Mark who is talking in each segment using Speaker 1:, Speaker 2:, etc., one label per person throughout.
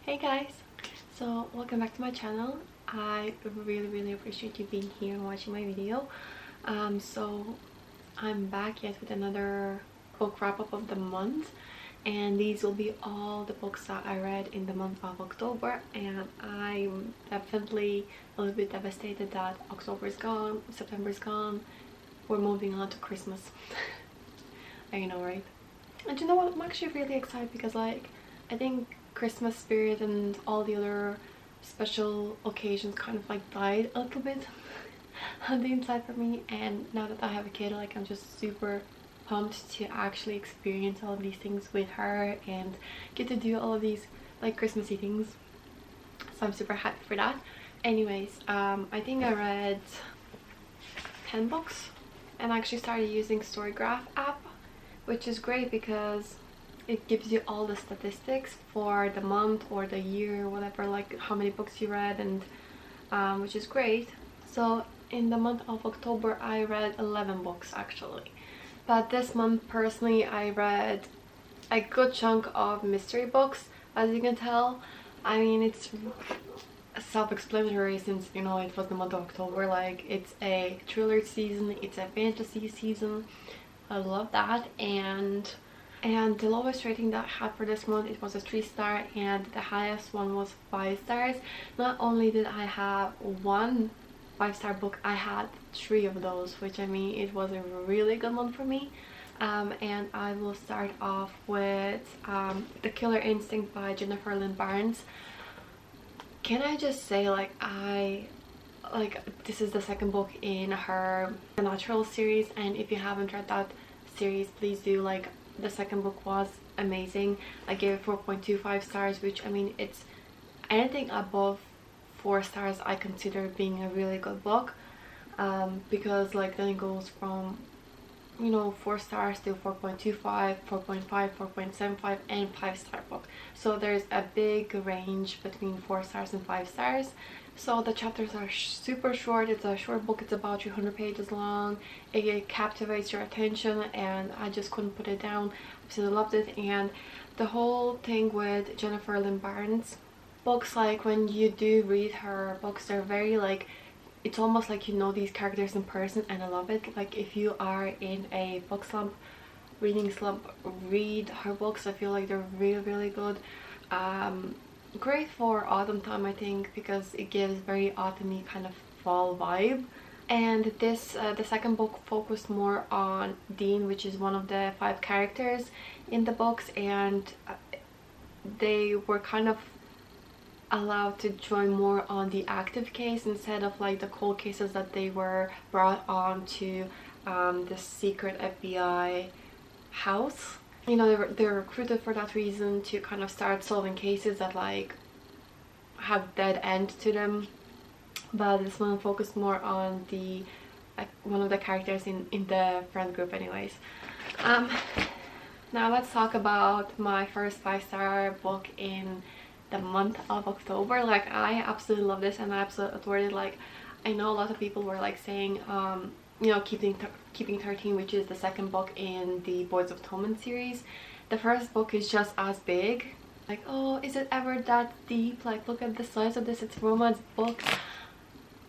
Speaker 1: Hey guys, so welcome back to my channel. I really appreciate you being here and watching my video. So I'm back yet with another book wrap-up of the month, and these will be all the books that I read in the month of October. And I'm definitely a little bit devastated that October is gone, September is gone, we're moving on to Christmas. I know, right? And you know what, I'm actually really excited because I think Christmas spirit and all the other special occasions kind of died a little bit on the inside for me. And now that I have a kid, I'm just super pumped to actually experience all of these things with her and get to do all of these Christmassy things. So I'm super happy for that. Anyways, I think I read 10 books and I actually started using Storygraph app, which is great because it gives you all the statistics for the month or the year, whatever, how many books you read, and which is great. So in the month of October I read 11 books actually, but this month personally I read a good chunk of mystery books. As you can tell, I mean, it's self-explanatory since it was the month of October. It's a thriller season, it's a fantasy season. I love that. And the lowest rating that I had for this month, it was a 3-star, and the highest one was 5 stars. Not only did I have one 5-star book, I had 3 of those, which I mean, it was a really good month for me. And I will start off with The Killer Instinct by Jennifer Lynn Barnes. Can I just say, this is the second book in her The Natural series, and if you haven't read that series, please do. The second book was amazing. I gave it 4.25 stars, which I mean, it's anything above 4 stars I consider being a really good book, because then it goes from 4 stars to 4.25, 4.5, 4.75 and 5-star book. So there's a big range between 4 stars and 5 stars. So the chapters are super short. It's a short book. It's about 200 pages long. It captivates your attention and I just couldn't put it down. Absolutely loved it. And the whole thing with Jennifer Lynn Barnes books, when you do read her books, they're very it's almost like these characters in person, and I love it. If you are in a book slump, reading slump, read her books. I feel like they're really good. Great for autumn time, I think, because it gives very autumny kind of fall vibe. And this the second book focused more on Dean, which is one of the 5 characters in the books, and they were kind of allowed to join more on the active case instead of the cold cases that they were brought on to the secret FBI house. They're recruited for that reason, to kind of start solving cases that have dead end to them. But this one focused more on the one of the characters in the friend group. Anyways, now let's talk about my first 5-star book in the month of October. I absolutely love this and I absolutely adored it. I know a lot of people were saying Keeping 13, which is the second book in the Boys of Tommen series. The first book is just as big. Oh, is it ever that deep? Look at the size of this. It's a romance book.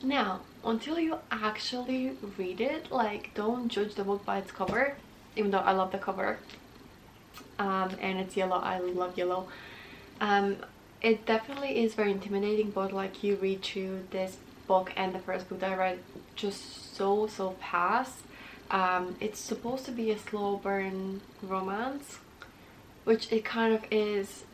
Speaker 1: Now, until you actually read it, don't judge the book by its cover, even though I love the cover. And it's yellow. I love yellow. It definitely is very intimidating, but you read through this book and the first book that I read just so fast. It's supposed to be a slow burn romance, which it kind of is,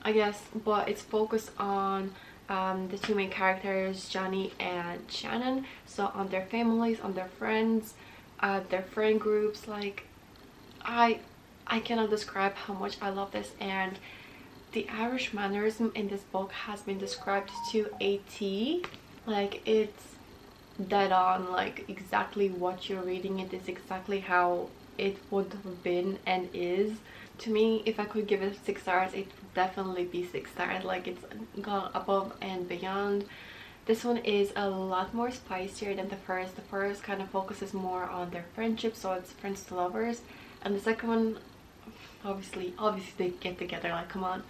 Speaker 1: I guess, but it's focused on the 2 main characters, Johnny and Shannon. So on their families, on their friends, their friend groups. I cannot describe how much I love this, and the Irish mannerism in this book has been described to a T. It's dead on. Exactly what you're reading, it is exactly how it would have been and is. To me, if I could give it 6 stars, it would definitely be 6 stars. It's gone above and beyond. This one is a lot more spicier than the first. The first kind of focuses more on their friendship, so it's friends to lovers, and the second one, obviously they get together, come on.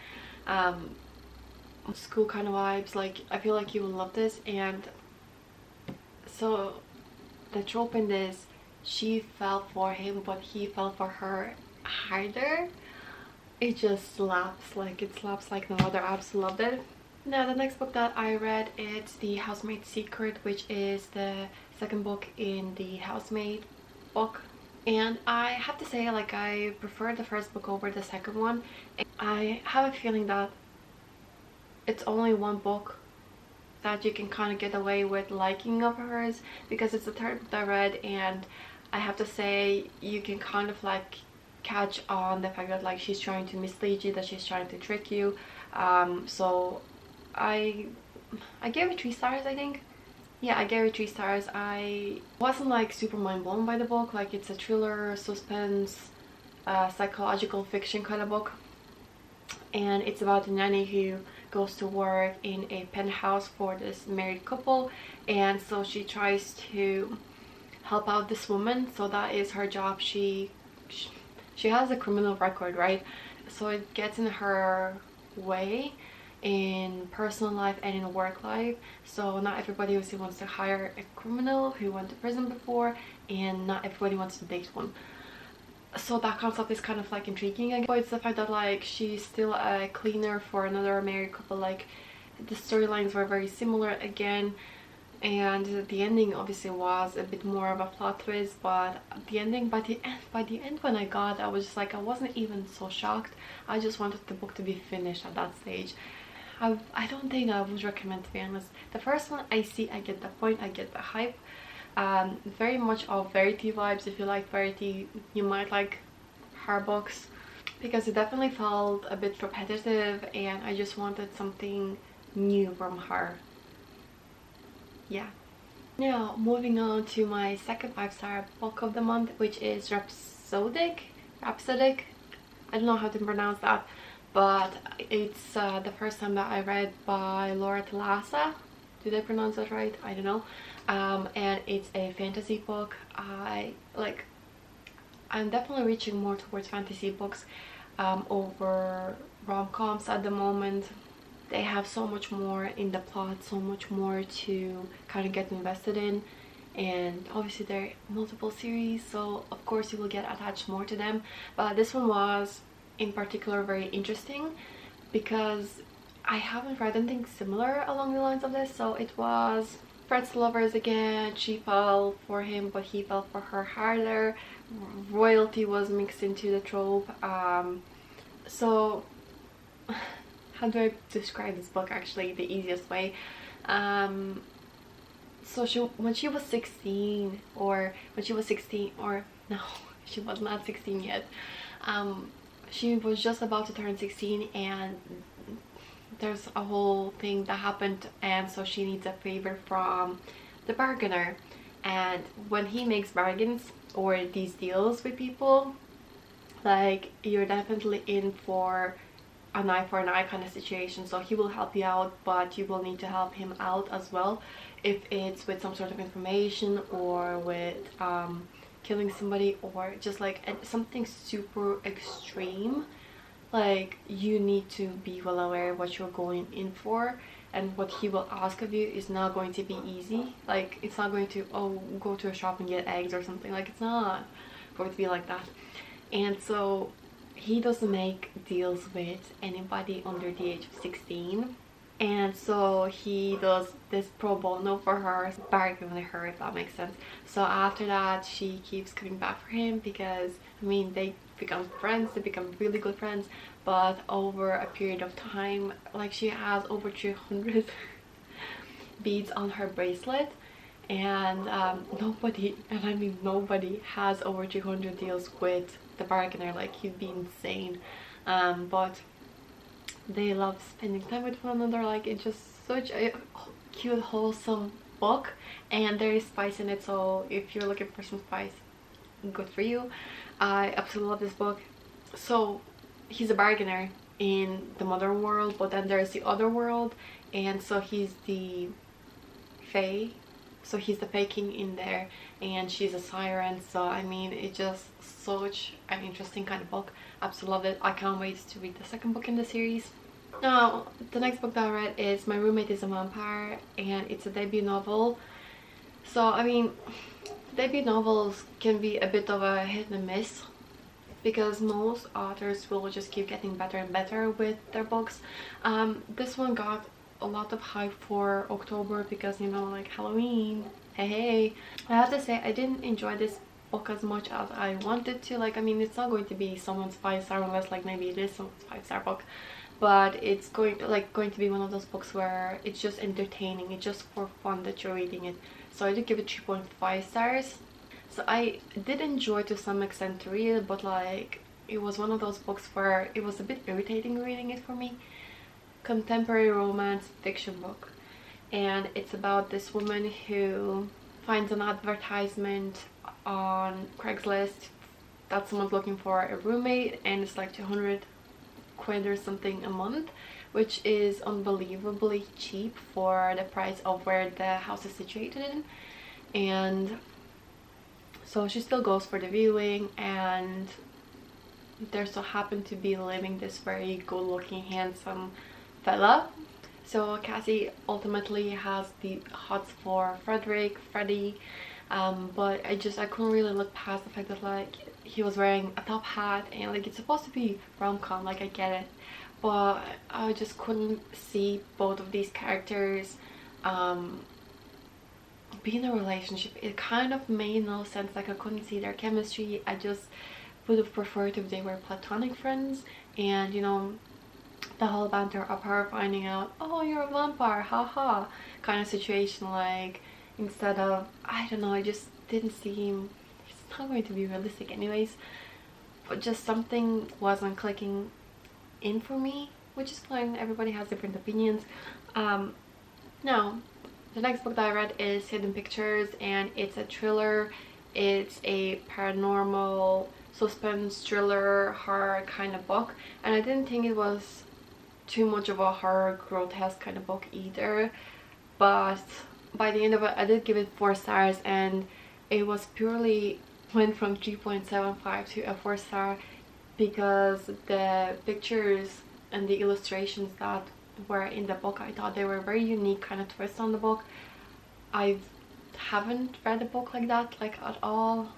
Speaker 1: school kind of vibes. Like, I feel like you will love this. And so the trope in this, she fell for him but he fell for her harder. It just slaps, like it slaps like no other. I absolutely loved it. Now the next book that I read, it's the Housemade Secret, which is the second book in the Housemade book. And I have to say, like, I prefer the first book over the second one. I have a feeling that it's only one book that you can kind of get away with liking of hers, because it's the third book I read, and I have to say you can kind of like catch on the fact that like she's trying to mislead you, that she's trying to trick you. So I gave it 3 stars, I think. Yeah, I gave it 3 stars. I wasn't like super mind blown by the book. Like, it's a thriller, suspense, psychological fiction kind of book, and it's about a nanny who goes to work in a penthouse for this married couple, and so she tries to help out this woman. So that is her job. She has a criminal record, right? So it gets in her way in personal life and in work life. So not everybody obviously wants to hire a criminal who went to prison before, and not everybody wants to date one. So that concept is kind of like intriguing again. But it's the fact that like she's still a cleaner for another married couple. Like, the storylines were very similar again, and the ending obviously was a bit more of a plot twist. But the ending, by the end when I got it, I was just like, I wasn't even so shocked. I just wanted the book to be finished at that stage. I don't think I would recommend, to be honest. The first one, I get the point, I get the hype. Very much of Verity vibes. If you like Verity, you might like her books, because it definitely felt a bit repetitive and I just wanted something new from her. Yeah. Now moving on to my second 5-star book of the month, which is Rhapsodic. I don't know how to pronounce that, but it's the first time that I read by Laura Talasa. Did I pronounce that right? I don't know. And it's a fantasy book. I'm definitely reaching more towards fantasy books over rom-coms at the moment. They have so much more in the plot, so much more to kind of get invested in, and obviously there are multiple series, so of course you will get attached more to them. But this one was in particular very interesting because I haven't read anything similar along the lines of this. So it was friends lovers again. She fell for him but he fell for her harder. Royalty was mixed into the trope. So how do I describe this book? Actually, the easiest way. So when she was 16, or no, she was not 16 yet. She was just about to turn 16, and there's a whole thing that happened, and so she needs a favor from the bargainer. And when he makes bargains or these deals with people, like, you're definitely in for an eye for an eye kind of situation. So he will help you out, but you will need to help him out as well, if it's with some sort of information or with killing somebody, or just like something super extreme. Like, you need to be well aware of what you're going in for, and what he will ask of you is not going to be easy. Like, it's not going to, oh, go to a shop and get eggs or something. Like, it's not going to be like that. And so he doesn't make deals with anybody under the age of 16. And so he does this pro bono for her, bargain with her, if that makes sense. So after that, she keeps coming back for him because, I mean, they become friends, they become really good friends. But over a period of time, like, she has over 300 beads on her bracelet. And nobody, and I mean nobody, has over 300 deals with the bargainer. Like, he'd be insane. But they love spending time with one another. Like, it's just such a cute, wholesome book, and there is spice in it. So if you're looking for some spice, good for you. I absolutely love this book. So he's a bargainer in the modern world, but then there's the other world, and so he's the fae. So he's the fae king in there, and she's a siren. So I mean, it's just such an interesting kind of book. Absolutely love it. I can't wait to read the second book in the series. Now, the next book that I read is My Roommate is a Vampire, and it's a debut novel. So, I mean, debut novels can be a bit of a hit and miss because most authors will just keep getting better and better with their books. This one got a lot of hype for October because, you know, like Halloween. Hey, I have to say I didn't enjoy this book as much as I wanted to. Like, I mean, it's not going to be someone's 5-star unless like maybe it is someone's 5-star book, but it's going to be one of those books where it's just entertaining, it's just for fun that you're reading it. So I did give it 3.5 stars. So I did enjoy to some extent to read it, but like it was one of those books where it was a bit irritating reading it for me. Contemporary romance fiction book, and it's about this woman who finds an advertisement on Craigslist that someone's looking for a roommate, and it's like 200 quid or something a month, which is unbelievably cheap for the price of where the house is situated in. And so she still goes for the viewing, and there so happened to be living this very good looking handsome fella. So Cassie ultimately has the hots for Freddie, but I couldn't really look past the fact that like he was wearing a top hat, and like it's supposed to be rom-com, like I get it, but I just couldn't see both of these characters be in a relationship. It kind of made no sense. Like I couldn't see their chemistry. I just would have preferred if they were platonic friends, and you know, the whole banter of her finding out, oh, you're a vampire, haha, kind of situation. Like, instead of, I don't know, it just didn't seem, it's not going to be realistic anyways, but just something wasn't clicking in for me, which is fine. Everybody has different opinions. Now, the next book that I read is Hidden Pictures, and it's a thriller. It's a paranormal suspense thriller horror kind of book, and I didn't think it was too much of a horror grotesque kind of book either, but by the end of it I did give it 4 stars, and it was purely went from 3.75 to a 4-star because the pictures and the illustrations that were in the book, I thought they were a very unique kind of twist on the book. I haven't read a book like that, like at all.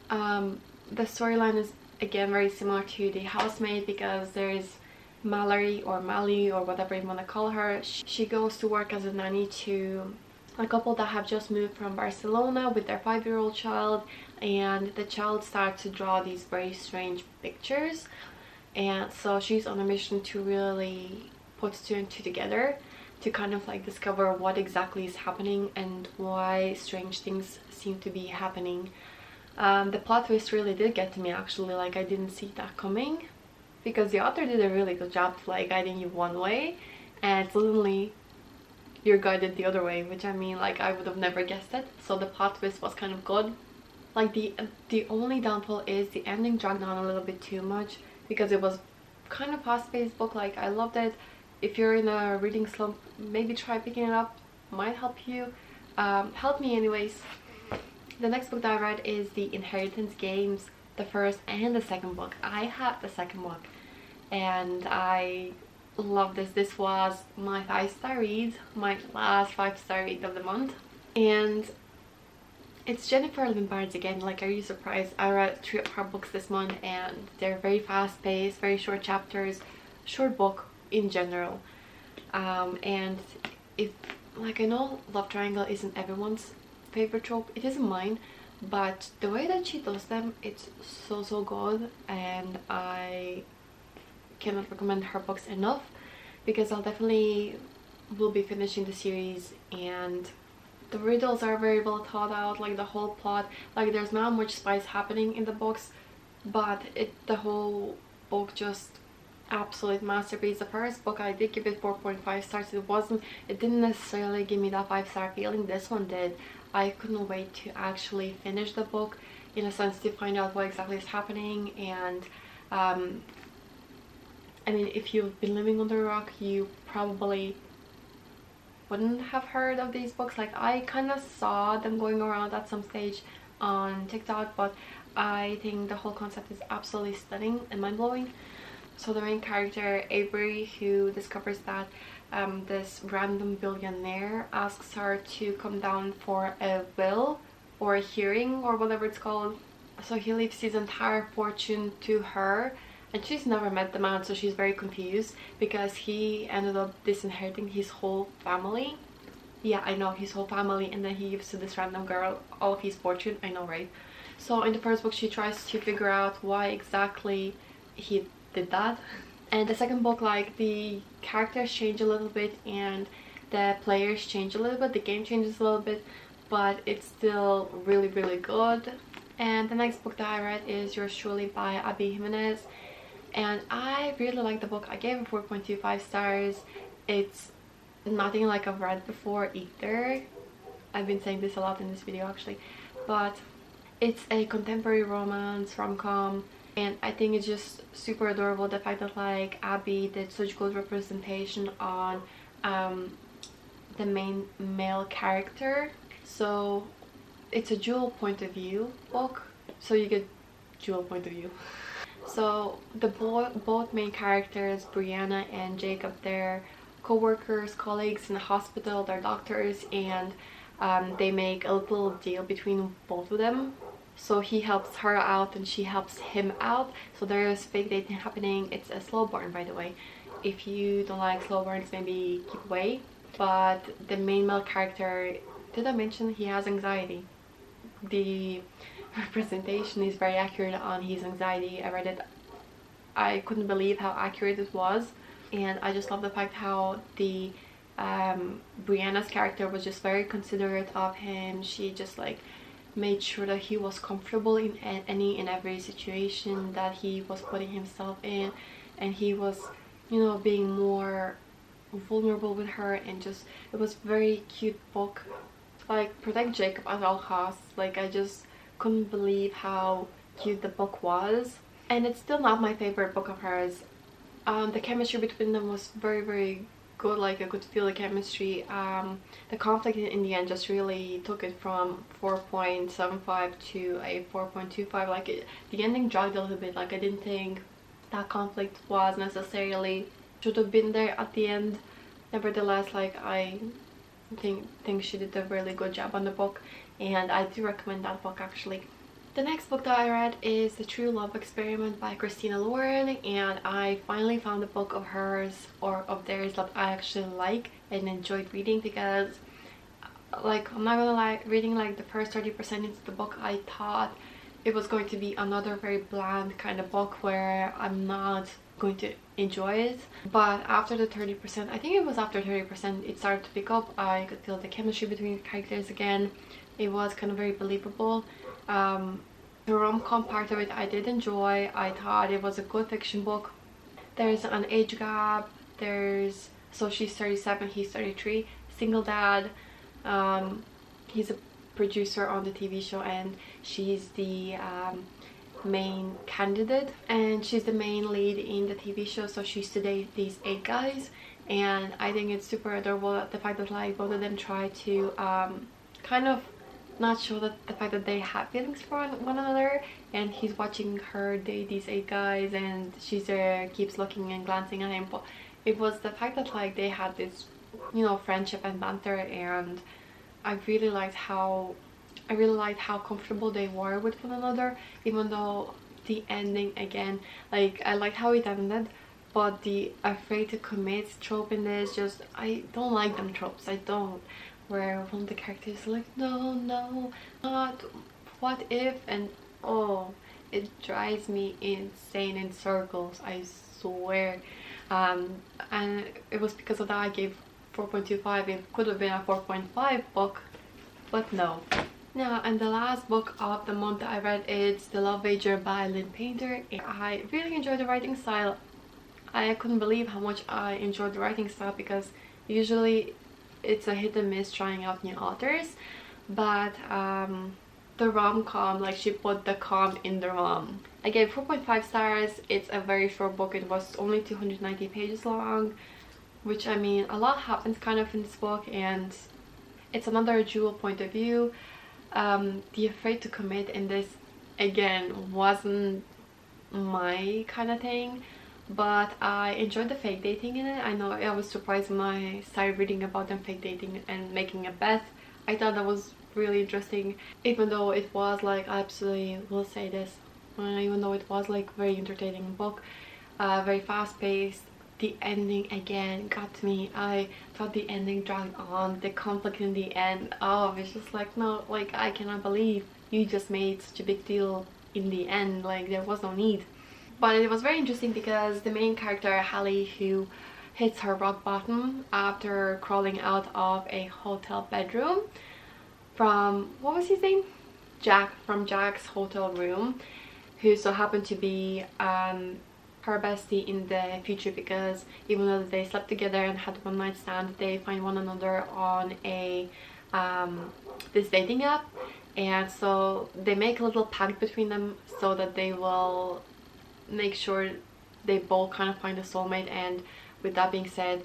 Speaker 1: The storyline is again very similar to The Housemaid because there is Mallory or Mally or whatever you want to call her. She goes to work as a nanny to a couple that have just moved from Barcelona with their 5-year-old child, and the child starts to draw these very strange pictures, and so she's on a mission to really put 2 and 2 together to kind of like discover what exactly is happening and why strange things seem to be happening. The plot twist really did get to me actually. Like I didn't see that coming because the author did a really good job of like guiding you one way and suddenly you're guided the other way, which I mean, like I would have never guessed it. So the plot twist was kind of good. Like the only downfall is the ending dragged on a little bit too much because it was kind of fast-paced book. Like I loved it. If you're in a reading slump, maybe try picking it up, might help you. Help me anyways. The next book that I read is The Inheritance Games, the first and the second book. I had the second book and I love this. This was my 5-star read, my last 5-star read of the month, and it's Jennifer Lynn Barnes again. Like, are you surprised? I read 3 of her books this month and they're very fast paced, very short chapters, short book in general. And if, like, I know love triangle isn't everyone's favorite trope, it isn't mine, but the way that she does them, it's so good, and I cannot recommend her books enough because I'll definitely will be finishing the series, and the riddles are very well thought out. Like the whole plot, like there's not much spice happening in the books, but the whole book just absolute masterpiece. The first book I did give it 4.5 stars. It didn't necessarily give me that 5-star feeling. This one did. I couldn't wait to actually finish the book, in a sense, to find out what exactly is happening. And I mean, if you've been living under a rock, you probably wouldn't have heard of these books. Like I kind of saw them going around at some stage on TikTok, but I think the whole concept is absolutely stunning and mind-blowing. So the main character, Avery, who discovers that this random billionaire asks her to come down for a will or a hearing or whatever it's called. So he leaves his entire fortune to her, and she's never met the man, so she's very confused because he ended up disinheriting his whole family. Yeah, I know, his whole family, and then he gives to this random girl all of his fortune. I know, right? So in the first book she tries to figure out why exactly he did that. And the second book, like, the characters change a little bit and the players change a little bit, the game changes a little bit, but it's still really, really good. And the next book that I read is Yours Truly by Abby Jimenez, and I really like the book. I gave it 4.25 stars. It's nothing like I've read before either. I've been saying this a lot in this video actually, but it's a contemporary romance rom-com, and I think it's just super adorable, the fact that like Abby did such good representation on the main male character. So it's a dual point of view book, so you get dual point of view. So the both main characters, Brianna and Jacob, they're co-workers, colleagues in the hospital, they're doctors, and they make a little deal between both of them. So he helps her out and she helps him out. So there is fake dating happening. It's a slow burn, by the way. If you don't like slow burns, maybe keep away. But the main male character, did I mention he has anxiety? The representation is very accurate on his anxiety. I read it, I couldn't believe how accurate it was, and I just love the fact how the Brianna's character was just very considerate of him. She just like made sure that he was comfortable in any and every situation that he was putting himself in, and he was, you know, being more vulnerable with her, and just, it was very cute book. Like, protect Jacob at all costs. Like, I just couldn't believe how cute the book was. And it's still not my favorite book of hers. The chemistry between them was very, very good. Like, I could feel the chemistry. The conflict in the end just really took it from 4.75 to a 4.25. Like, the ending dragged a little bit. Like, I didn't think that conflict was necessarily should have been there at the end. Nevertheless, like, I think she did a really good job on the book, and I do recommend that book actually. The next book that I read is The True Love Experiment by Christina Lauren, and I finally found a book of hers or of theirs that I actually like and enjoyed reading, because like, I'm not gonna lie, reading like the first 30% into the book, I thought it was going to be another very bland kind of book where I'm not going to enjoy it. But after the 30%, I think it was after 30%, it started to pick up. I could feel the chemistry between the characters again. It was kind of very believable. The rom-com part of it I did enjoy. I thought it was a good fiction book. There's an age gap. So she's 37, he's 33, single dad. He's a producer on the TV show, and she's the main candidate, and she's the main lead in the TV show. So she's to date these 8 guys, and I think it's super adorable, the fact that like both of them try to kind of not show that the fact that they have feelings for one another, and he's watching her date these 8 guys and she's there, keeps looking and glancing at him. But it was the fact that like they had this, you know, friendship and banter, and I really liked how comfortable they were with one another, even though the ending, again, like, I liked how it ended, but the afraid to commit trope in this, just, I don't like them tropes. I don't, where one of the characters is like, no, not, what if, and oh, it drives me insane in circles, I swear. And it was because of that I gave 4.25. It could have been a 4.5 book, but no. Now, and the last book of the month that I read is The Love Wager by Lynn Painter. I really enjoyed the writing style. I couldn't believe how much I enjoyed the writing style, because usually it's a hit and miss trying out new authors, but the rom-com, like, she put the com in the rom. I gave 4.5 stars. It's a very short book. It was only 290 pages long, which, I mean, a lot happens kind of in this book, and it's another dual point of view. The afraid to commit in this, again, wasn't my kind of thing, but I enjoyed the fake dating in it. I know I was surprised when I started reading about them fake dating and making a bet. I thought that was really interesting, even though it was like, I absolutely will say this, even though it was like very entertaining book, very fast paced. The ending again got to me. I thought the ending dragged on. The conflict in the end, oh, it's just like, no, like, I cannot believe you just made such a big deal in the end. Like, there was no need. But it was very interesting because the main character, Hallie, who hits her rock bottom after crawling out of a hotel bedroom from, what was his name? Jack, from Jack's hotel room, who so happened to be her bestie in the future, because even though they slept together and had one night stand, they find one another on a this dating app, and so they make a little pact between them so that they will make sure they both kind of find a soulmate. And with that being said,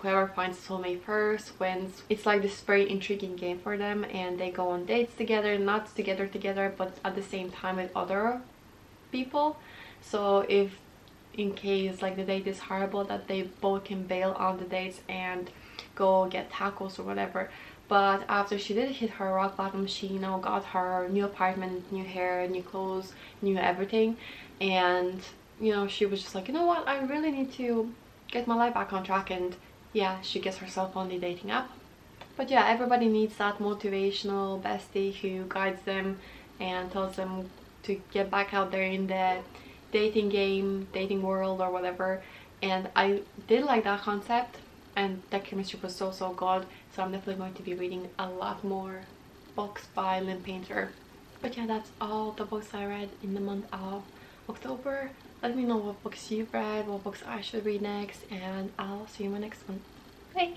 Speaker 1: whoever finds a soulmate first wins. It's like this very intriguing game for them, and they go on dates together, not together but at the same time with other people. So if in case like the date is horrible, that they both can bail on the dates and go get tacos or whatever. But after she did hit her rock bottom, she, you know, got her new apartment, new hair, new clothes, new everything, and you know, she was just like, you know what, I really need to get my life back on track. And yeah, she gets herself on the dating app. But yeah, everybody needs that motivational bestie who guides them and tells them to get back out there in the dating game, dating world or whatever. And I did like that concept, and that chemistry was so good. So I'm definitely going to be reading a lot more books by Lynn Painter. But yeah, that's all the books I read in the month of October. Let me know what books you've read, what books I should read next, and I'll see you in my next one. Bye!